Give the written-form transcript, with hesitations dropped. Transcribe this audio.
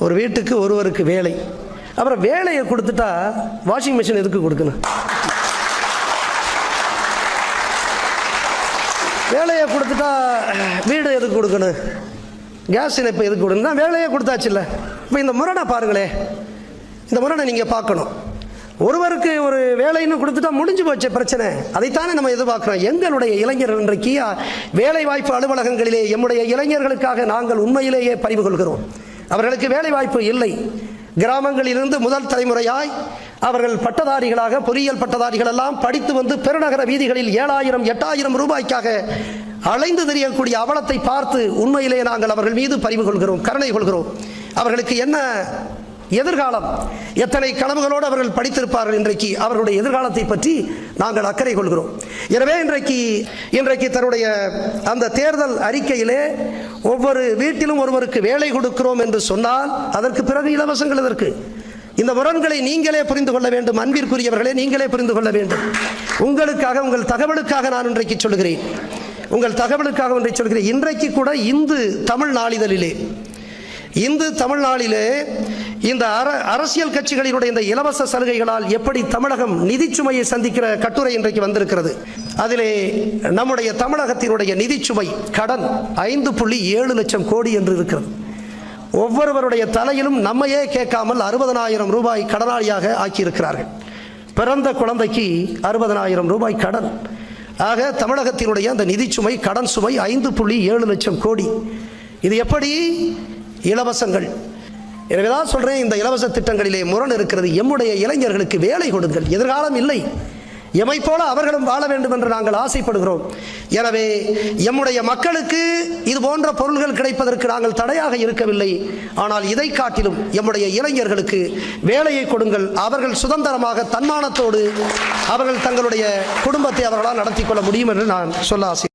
ஒரு வீட்டுக்கு ஒருவருக்கு வேலை, அப்புறம் வேலையை கொடுத்துட்டா வாஷிங் மிஷின் எதுக்கு கொடுக்கணும்? வேலையை கொடுத்துட்டா வீடு எதுக்கு கொடுக்கணும்? கேஸ் இணைப்பு எதுக்கு கொடுக்கணும்? வேலையை கொடுத்தாச்சு இல்லை. இப்போ இந்த முரணை பாருங்களே, இந்த முரணை நீங்கள் பார்க்கணும். ஒருவருக்கு ஒரு வேலைன்னு கொடுத்துட்டா முடிஞ்சு போச்ச பிரச்சனை. அதைத்தானே நம்ம எதிர்பார்க்கிறோம். எங்களுடைய இளைஞர்கள் இன்றைக்கு வேலை வாய்ப்பு அலுவலகங்களிலே எம்முடைய இளைஞர்களுக்காக நாங்கள் உண்மையிலேயே பறிவு கொள்கிறோம். அவர்களுக்கு வேலை வாய்ப்பு இல்லை. கிராமங்களிலிருந்து முதல் தலைமுறையாய் அவர்கள் பட்டதாரிகளாக, பொறியியல் பட்டதாரிகள் எல்லாம் படித்து வந்து பெருநகர வீதிகளில் 7,000 8,000 ரூபாய்க்காக அலைந்து தெரியக்கூடிய அவலத்தை பார்த்து உண்மையிலே நாங்கள் அவர்கள் மீது பறிவு கொள்கிறோம், கருணை கொள்கிறோம். அவர்களுக்கு என்ன எதிர்காலம், எத்தனை கனவுகளோடு அவர்கள் படித்திருப்பார்கள். இன்றைக்கு அவர்களுடைய எதிர்காலத்தை பற்றி நாங்கள் அக்கறை கொள்கிறோம். எனவே இன்றைக்கு தன்னுடைய அந்த தேர்தல் அறிக்கையிலே ஒவ்வொரு வீட்டிலும் ஒருவருக்கு வேலை கொடுக்கிறோம் என்று சொன்னால் அதற்கு பிறகு இலவசங்கள் எதற்கு? இந்த முரண்களை நீங்களே புரிந்து கொள்ள வேண்டும். அன்பிற்குரியவர்களே, நீங்களே புரிந்து கொள்ள வேண்டும். உங்களுக்காக, உங்கள் தகவலுக்காக நான் இன்றைக்கு சொல்கிறேன். உங்கள் தகவலுக்காக ஒன்றை சொல்கிறேன். இன்றைக்கு கூட இந்து தமிழ் நாளிதழிலே இந்த அரசியல் கட்சிகளினுடைய இந்த இலவச சலுகைகளால் எப்படி தமிழகம் நிதிச்சுமையை சந்திக்கிற கட்டுரை இன்றைக்கு வந்திருக்கிறது. அதிலே நம்முடைய தமிழகத்தினுடைய நிதிச்சுமை கடன் 5.7 லட்சம் கோடி என்று இருக்கிறது. ஒவ்வொருவருடைய தலையிலும் நம்மையே கேட்காமல் 60,000 ரூபாய் கடனாளியாக ஆக்கியிருக்கிறார்கள். பிறந்த குழந்தைக்கு 60,000 ரூபாய் கடன். ஆக தமிழகத்தினுடைய அந்த நிதிச்சுமை, கடன் சுமை 5.7 லட்சம் கோடி. இது எப்படி? இலவசங்கள். எனவேதான் சொல்றேன், இந்த இலவச திட்டங்களிலே முரண் இருக்கிறது. எம்முடைய இளைஞர்களுக்கு வேலை கொடுங்கள். எதிர்காலம் இல்லை. எமை போல அவர்களும் வாழ வேண்டும் என்று நாங்கள் ஆசைப்படுகிறோம். எனவே எம்முடைய மக்களுக்கு இது போன்ற பொருள்கள் கிடைப்பதற்கு நாங்கள் தடையாக இருக்கவில்லை. ஆனால் இதை காட்டிலும் எம்முடைய இளைஞர்களுக்கு வேலையை கொடுங்கள். அவர்கள் சுதந்திரமாக, தன்மானத்தோடு அவர்கள் தங்களுடைய குடும்பத்தை அவர்களால் நடத்தி கொள்ள முடியும் என்று நான் சொல்ல ஆசை.